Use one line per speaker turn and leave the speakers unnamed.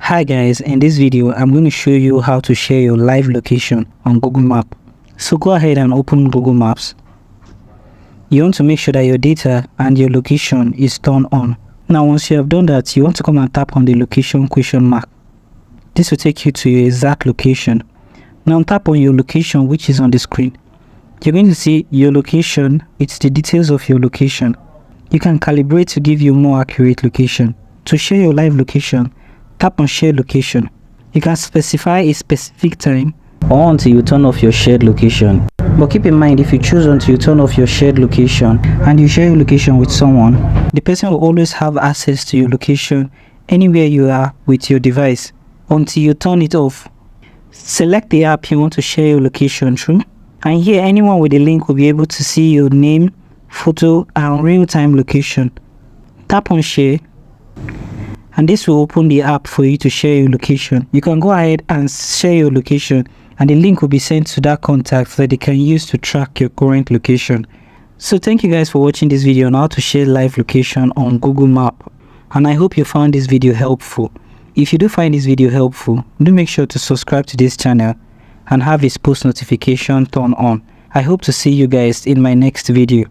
Hi guys, in this video I'm going to show you how to share your live location on Google Maps. So go ahead and open Google Maps. You want to make sure that your data and your location is turned on. Now once you have done that, you want to come and tap on the location question mark. This will take you to your exact location. Now tap on your location, which is on the screen. You're going to see your location. It's the details of your location. You can calibrate to give you more accurate location. To share your live location, tap on share location. You can specify a specific time or until you turn off your shared location. But keep in mind, if you choose until you turn off your shared location and you share your location with someone, the person will always have access to your location anywhere you are with your device until you turn it off. Select the app you want to share your location through, and here anyone with the link will be able to see your name, photo and real-time location. Tap on share and this will open the app for you to share your location. You can go ahead and share your location and the link will be sent to that contact that they can use to track your current location. So thank you guys for watching this video on how to share live location on Google Maps, and I hope you found this video helpful. If you do find this video helpful, do make sure to subscribe to this channel and have its post notification turned on. I hope to see you guys in my next video.